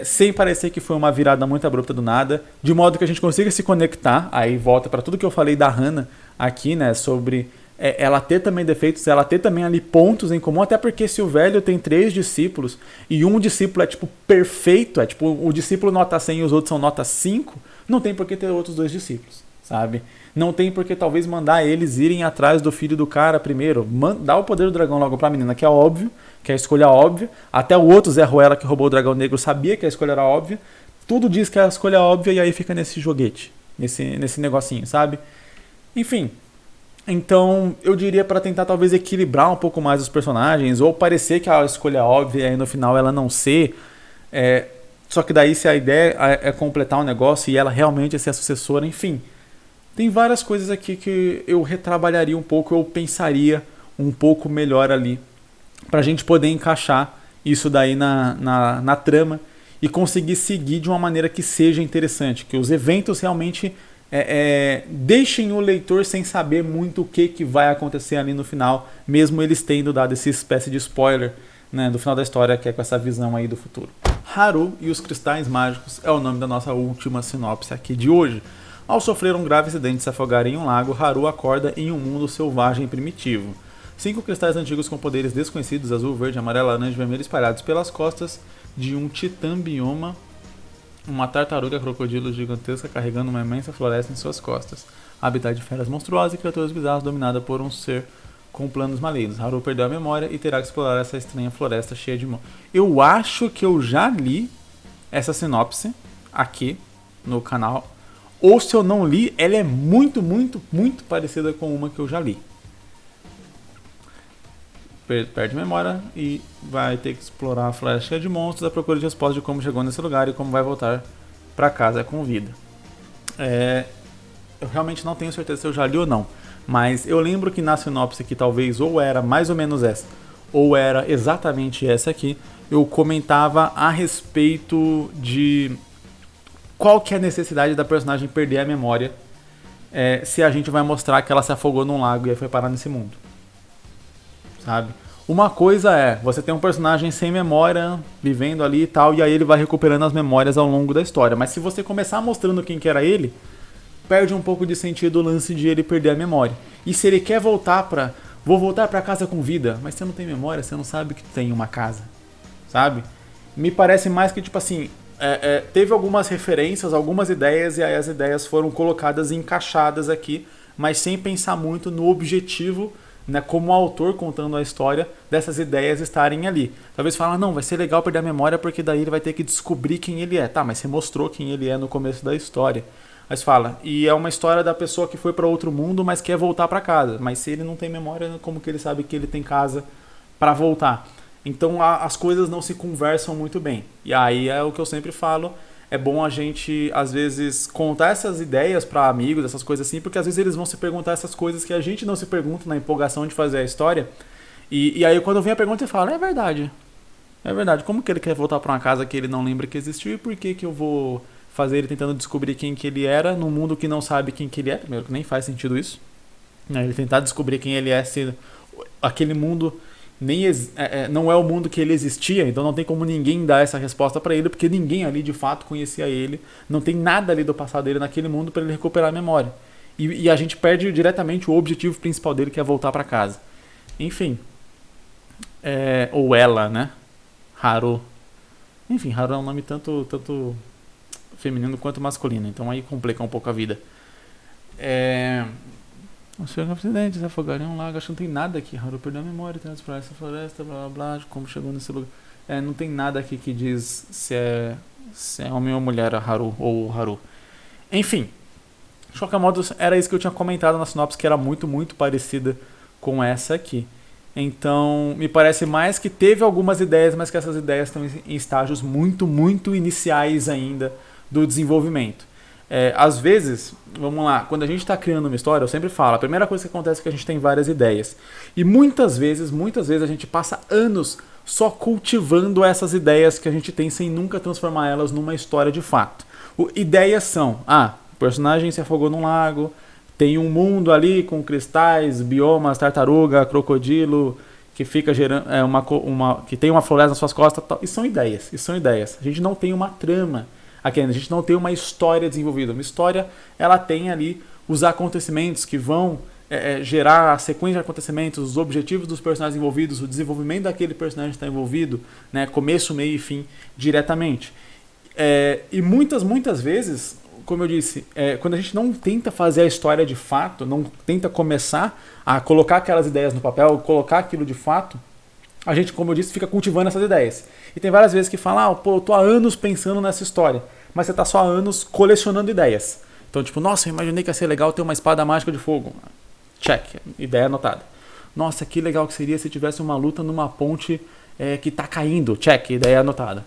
sem parecer que foi uma virada muito abrupta do nada, de modo que a gente consiga se conectar. Aí volta para tudo que eu falei da Hannah aqui, né, sobre ela ter também defeitos, ela ter também ali pontos em comum, até porque se o velho tem 3 discípulos e um discípulo é tipo perfeito, é tipo o discípulo nota 100 e os outros são nota 5, não tem por que ter outros 2 discípulos, sabe? Não tem por que talvez mandar eles irem atrás do filho do cara primeiro, dá o poder do dragão logo pra menina, que é óbvio, que é a escolha óbvia. Até o outro Zé Ruela que roubou o dragão negro sabia que a escolha era óbvia. Tudo diz que é a escolha óbvia e aí fica nesse joguete, nesse negocinho, sabe? Enfim, então eu diria para tentar talvez equilibrar um pouco mais os personagens, ou parecer que a escolha é óbvia e aí no final ela não ser. Só que daí se a ideia é completar um negócio e ela realmente é ser a sucessora, enfim. Tem várias coisas aqui que eu retrabalharia um pouco, eu pensaria um pouco melhor ali, pra gente poder encaixar isso daí na trama e conseguir seguir de uma maneira que seja interessante, que os eventos realmente deixem o leitor sem saber muito o que vai acontecer ali no final, mesmo eles tendo dado essa espécie de spoiler, né, do final da história, que é com essa visão aí do futuro. Haru e os Cristais Mágicos é o nome da nossa última sinopse aqui de hoje. Ao sofrer um grave acidente e se afogar em um lago, Haru acorda em um mundo selvagem e primitivo. 5 cristais antigos com poderes desconhecidos, azul, verde, amarelo, laranja e vermelho, espalhados pelas costas de um titã bioma, uma tartaruga crocodilo gigantesca carregando uma imensa floresta em suas costas. Habitat de feras monstruosas e criaturas bizarras dominada por um ser com planos malignos. Haru perdeu a memória e terá que explorar essa estranha floresta cheia de... Eu acho que eu já li essa sinopse aqui no canal. Ou se eu não li, ela é muito, muito, muito parecida com uma que eu já li. Perde memória e vai ter que explorar a floresta cheia de monstros à procura de respostas de como chegou nesse lugar e como vai voltar para casa com vida. Eu realmente não tenho certeza se eu já li ou não, mas eu lembro que na sinopse que talvez ou era mais ou menos essa, ou era exatamente essa aqui, eu comentava a respeito de qual que é a necessidade da personagem perder a memória se a gente vai mostrar que ela se afogou num lago e aí foi parar nesse mundo? Sabe? Uma coisa é, você tem um personagem sem memória, vivendo ali e tal, e aí ele vai recuperando as memórias ao longo da história. Mas se você começar mostrando quem que era ele, perde um pouco de sentido o lance de ele perder a memória. E se ele quer voltar pra... Vou voltar pra casa com vida, mas você não tem memória, você não sabe que tem uma casa. Sabe? Me parece mais que, tipo assim, teve algumas referências, algumas ideias, e aí as ideias foram colocadas e encaixadas aqui, mas sem pensar muito no objetivo, né, como autor contando a história, dessas ideias estarem ali. Talvez falar, não, vai ser legal perder a memória porque daí ele vai ter que descobrir quem ele é. Tá, mas você mostrou quem ele é no começo da história. Mas fala, e é uma história da pessoa que foi para outro mundo, mas quer voltar para casa. Mas se ele não tem memória, como que ele sabe que ele tem casa para voltar? Então as coisas não se conversam muito bem. E aí é o que eu sempre falo, é bom a gente, às vezes, contar essas ideias para amigos, essas coisas assim, porque às vezes eles vão se perguntar essas coisas que a gente não se pergunta na empolgação de fazer a história. E aí quando vem a pergunta, eu falo, é verdade. É verdade, como que ele quer voltar para uma casa que ele não lembra que existiu e por que que eu vou fazer ele tentando descobrir quem que ele era num mundo que não sabe quem que ele é? Primeiro, que nem faz sentido isso. Ele tentar descobrir quem ele é se aquele mundo não é o mundo que ele existia, então não tem como ninguém dar essa resposta para ele, porque ninguém ali de fato conhecia ele, não tem nada ali do passado dele naquele mundo para ele recuperar a memória. E a gente perde diretamente o objetivo principal dele, que é voltar para casa. Enfim. Ou ela, né? Haru. Enfim, Haru é um nome tanto feminino quanto masculino, então aí complica um pouco a vida. Chega no acidente, se afogaram em um lago, acho que não tem nada aqui. Haru perdeu a memória, tem essa floresta, blá blá blá, como chegou nesse lugar. Não tem nada aqui que diz se é homem ou mulher, a Haru ou o Haru. Enfim, de qualquer modo, era isso que eu tinha comentado na sinopse, que era muito, muito parecida com essa aqui. Então, me parece mais que teve algumas ideias, mas que essas ideias estão em estágios muito, muito iniciais ainda do desenvolvimento. Às vezes, vamos lá, quando a gente está criando uma história, eu sempre falo, a primeira coisa que acontece é que a gente tem várias ideias. E muitas vezes a gente passa anos só cultivando essas ideias que a gente tem sem nunca transformar elas numa história de fato. Ideias são, o personagem se afogou num lago, tem um mundo ali com cristais, biomas, tartaruga, crocodilo, que fica gerando que tem uma floresta nas suas costas, tal. Isso são ideias. A gente não tem uma trama. Aqui, a gente não tem uma história desenvolvida. Uma história, ela tem ali os acontecimentos que vão gerar a sequência de acontecimentos, os objetivos dos personagens envolvidos, o desenvolvimento daquele personagem que está envolvido, né, começo, meio e fim, diretamente. E muitas vezes, como eu disse, quando a gente não tenta fazer a história de fato, não tenta começar a colocar aquelas ideias no papel, colocar aquilo de fato, a gente, como eu disse, fica cultivando essas ideias. E tem várias vezes que fala, eu tô há anos pensando nessa história, mas você tá só há anos colecionando ideias. Então, tipo, nossa, eu imaginei que ia ser legal ter uma espada mágica de fogo. Check, ideia anotada. Nossa, que legal que seria se tivesse uma luta numa ponte que tá caindo. Check, ideia anotada.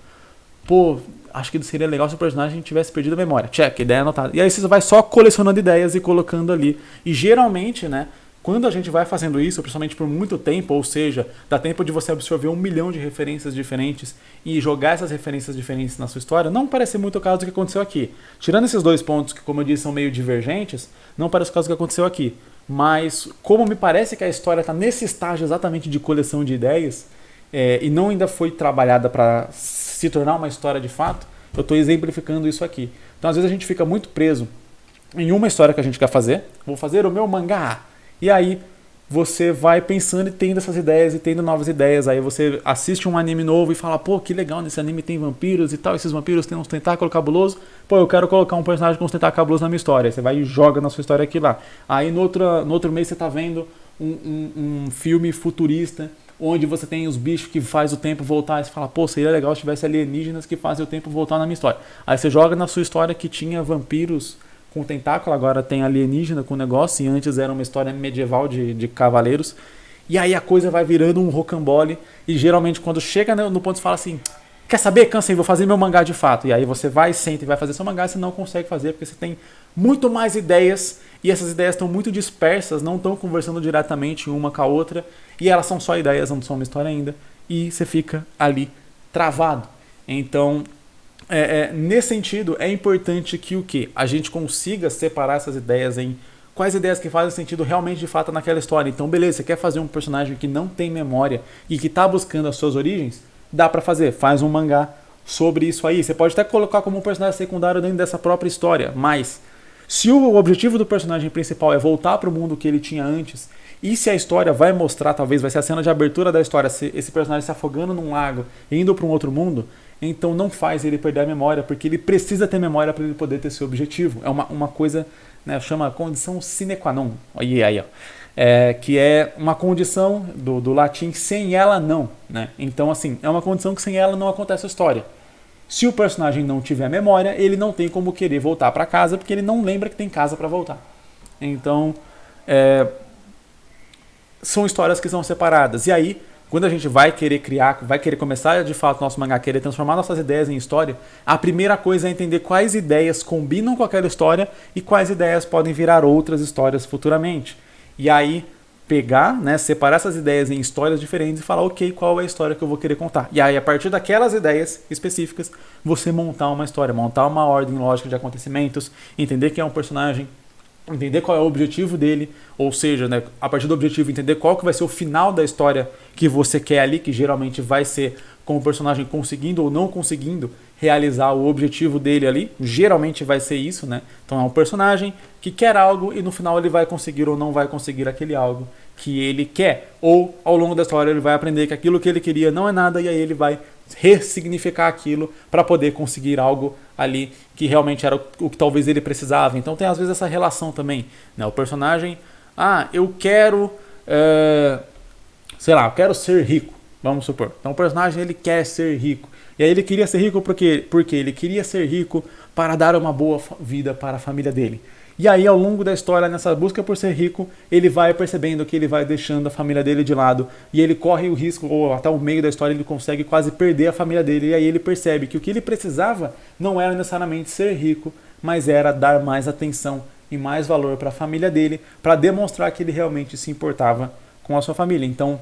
Pô, acho que seria legal se o personagem tivesse perdido a memória. Check, ideia anotada. E aí você vai só colecionando ideias e colocando ali. E geralmente, né, quando a gente vai fazendo isso, principalmente por muito tempo, ou seja, dá tempo de você absorver 1 milhão de referências diferentes e jogar essas referências diferentes na sua história, não parece ser muito o caso do que aconteceu aqui. Tirando esses dois pontos que, como eu disse, são meio divergentes, não parece o caso do que aconteceu aqui. Mas, como me parece que a história está nesse estágio exatamente de coleção de ideias, e não ainda foi trabalhada para se tornar uma história de fato, eu estou exemplificando isso aqui. Então, às vezes, a gente fica muito preso em uma história que a gente quer fazer. Vou fazer o meu mangá. E aí você vai pensando e tendo essas ideias e tendo novas ideias. Aí você assiste um anime novo e fala, pô, que legal, nesse anime tem vampiros e tal, esses vampiros têm uns tentáculos cabulosos. Pô, eu quero colocar um personagem com uns tentáculos cabulosos na minha história. Aí você vai e joga na sua história aqui lá. Aí no outro mês você tá vendo um filme futurista onde você tem os bichos que faz o tempo voltar. Aí você fala, pô, seria legal se tivesse alienígenas que fazem o tempo voltar na minha história. Aí você joga na sua história que tinha vampiros com tentáculo, agora tem alienígena com negócio, e antes era uma história medieval de cavaleiros. E aí a coisa vai virando um rocambole, e geralmente quando chega no ponto você fala assim, quer saber? Cansei, vou fazer meu mangá de fato. E aí você vai, senta e vai fazer seu mangá, e você não consegue fazer, porque você tem muito mais ideias, e essas ideias estão muito dispersas, não estão conversando diretamente uma com a outra, e elas são só ideias, não são uma história ainda, e você fica ali travado. Então, Nesse sentido, é importante que o quê? A gente consiga separar essas ideias em quais ideias que fazem sentido realmente de fato naquela história. Então, beleza, você quer fazer um personagem que não tem memória e que está buscando as suas origens? Dá pra fazer, faz um mangá sobre isso aí. Você pode até colocar como um personagem secundário dentro dessa própria história, mas se o objetivo do personagem principal é voltar para o mundo que ele tinha antes, e se a história vai mostrar, talvez vai ser a cena de abertura da história, esse personagem se afogando num lago e indo para um outro mundo, então não faz ele perder a memória, porque ele precisa ter memória para ele poder ter seu objetivo. É uma coisa, né, chama condição sine qua non, aí, ó. Que é uma condição do latim sem ela não, né? Então assim, é uma condição que sem ela não acontece a história. Se o personagem não tiver memória, ele não tem como querer voltar para casa, porque ele não lembra que tem casa para voltar. Então, são histórias que são separadas. E aí, quando a gente vai querer criar, vai querer começar de fato nosso mangá, querer transformar nossas ideias em história, a primeira coisa é entender quais ideias combinam com aquela história e quais ideias podem virar outras histórias futuramente. E aí, pegar, né, separar essas ideias em histórias diferentes e falar, ok, qual é a história que eu vou querer contar. E aí, a partir daquelas ideias específicas, você montar uma história, montar uma ordem lógica de acontecimentos, entender quem é um personagem, entender qual é o objetivo dele, ou seja, né, a partir do objetivo, entender qual que vai ser o final da história que você quer ali, que geralmente vai ser com o personagem conseguindo ou não conseguindo realizar o objetivo dele ali, geralmente vai ser isso, né? Então é um personagem que quer algo e no final ele vai conseguir ou não vai conseguir aquele algo que ele quer, ou ao longo da história ele vai aprender que aquilo que ele queria não é nada e aí ele vai ressignificar aquilo para poder conseguir algo ali que realmente era o que talvez ele precisava. Então tem às vezes essa relação também, né? O personagem, eu quero, sei lá, eu quero ser rico, vamos supor. Então o personagem ele quer ser rico. E aí ele queria ser rico porque ele queria ser rico para dar uma boa vida para a família dele. E aí ao longo da história, nessa busca por ser rico, ele vai percebendo que ele vai deixando a família dele de lado. E ele corre o risco, ou até o meio da história ele consegue quase perder a família dele. E aí ele percebe que o que ele precisava não era necessariamente ser rico, mas era dar mais atenção e mais valor para a família dele, para demonstrar que ele realmente se importava com a sua família. Então,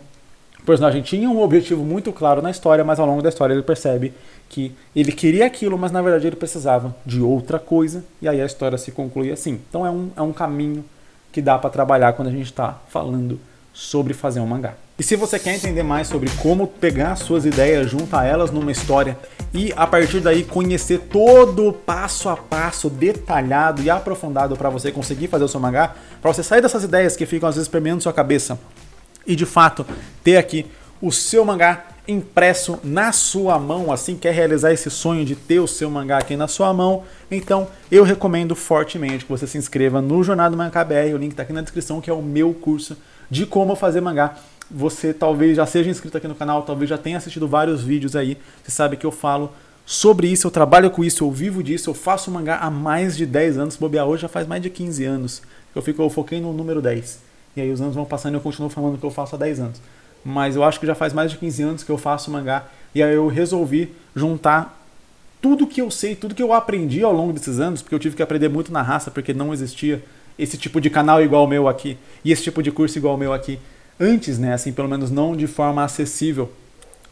o personagem tinha um objetivo muito claro na história, mas ao longo da história ele percebe que ele queria aquilo, mas na verdade ele precisava de outra coisa, e aí a história se conclui assim. Então é um caminho que dá para trabalhar quando a gente está falando sobre fazer um mangá. E se você quer entender mais sobre como pegar suas ideias, juntar elas numa história e a partir daí conhecer todo o passo a passo detalhado e aprofundado para você conseguir fazer o seu mangá, para você sair dessas ideias que ficam às vezes permeando sua cabeça e de fato ter aqui o seu mangá impresso na sua mão, assim, quer realizar esse sonho de ter o seu mangá aqui na sua mão, então eu recomendo fortemente que você se inscreva no Jornada Mangá BR, o link está aqui na descrição, que é o meu curso de como fazer mangá. Você talvez já seja inscrito aqui no canal, talvez já tenha assistido vários vídeos aí, você sabe que eu falo sobre isso, eu trabalho com isso, eu vivo disso, eu faço mangá há mais de 10 anos, se bobear hoje já faz mais de 15 anos, eu foquei no número 10. E aí os anos vão passando e eu continuo falando que eu faço há 10 anos. Mas eu acho que já faz mais de 15 anos que eu faço mangá. E aí eu resolvi juntar tudo que eu sei, tudo que eu aprendi ao longo desses anos, porque eu tive que aprender muito na raça, porque não existia esse tipo de canal igual o meu aqui, e esse tipo de curso igual o meu aqui. Antes, né, assim, pelo menos não de forma acessível,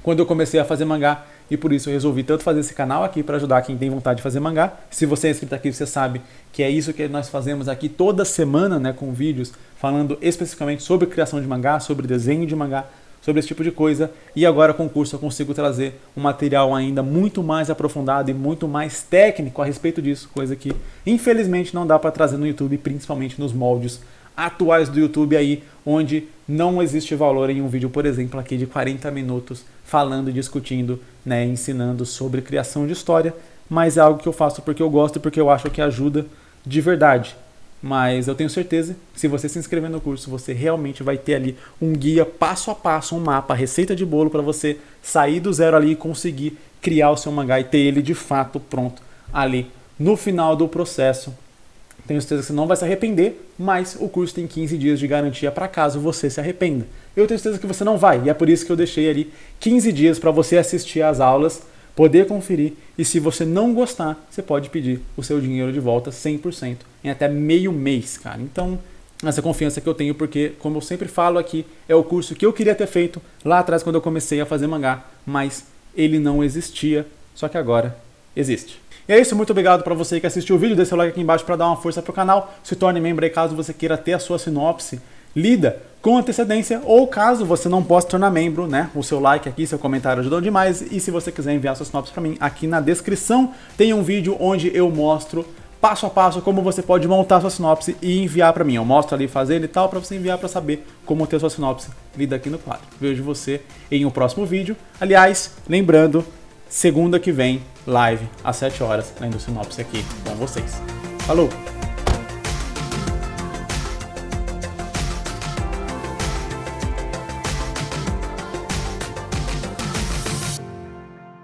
quando eu comecei a fazer mangá. E por isso eu resolvi tanto fazer esse canal aqui para ajudar quem tem vontade de fazer mangá. Se você é inscrito aqui, você sabe que é isso que nós fazemos aqui toda semana, né, com vídeos falando especificamente sobre criação de mangá, sobre desenho de mangá, sobre esse tipo de coisa. E agora com o curso eu consigo trazer um material ainda muito mais aprofundado e muito mais técnico a respeito disso, coisa que infelizmente não dá para trazer no YouTube, principalmente nos moldes atuais do YouTube aí, onde não existe valor em um vídeo, por exemplo, aqui de 40 minutos falando e discutindo, né, ensinando sobre criação de história, mas é algo que eu faço porque eu gosto e porque eu acho que ajuda de verdade. Mas eu tenho certeza que se você se inscrever no curso, você realmente vai ter ali um guia passo a passo, um mapa, receita de bolo para você sair do zero ali e conseguir criar o seu mangá e ter ele de fato pronto ali no final do processo. Tenho certeza que você não vai se arrepender, mas o curso tem 15 dias de garantia para caso você se arrependa. Eu tenho certeza que você não vai, e é por isso que eu deixei ali 15 dias para você assistir às aulas, poder conferir, e se você não gostar, você pode pedir o seu dinheiro de volta 100% em até meio mês, cara. Então, essa confiança que eu tenho, porque, como eu sempre falo aqui, é o curso que eu queria ter feito lá atrás quando eu comecei a fazer mangá, mas ele não existia, só que agora existe. E é isso, muito obrigado para você que assistiu o vídeo, deixa o like aqui embaixo para dar uma força pro canal, se torne membro aí caso você queira ter a sua sinopse lida com antecedência, ou caso você não possa tornar membro, né? O seu like aqui, seu comentário ajudou demais, e se você quiser enviar sua sinopse para mim, aqui na descrição tem um vídeo onde eu mostro passo a passo como você pode montar sua sinopse e enviar para mim. Eu mostro ali fazendo e tal para você enviar para saber como ter sua sinopse lida aqui no quadro. Vejo você em um próximo vídeo. Aliás, lembrando, segunda que vem, live às 7 horas, lendo sinopse aqui com vocês. Falou!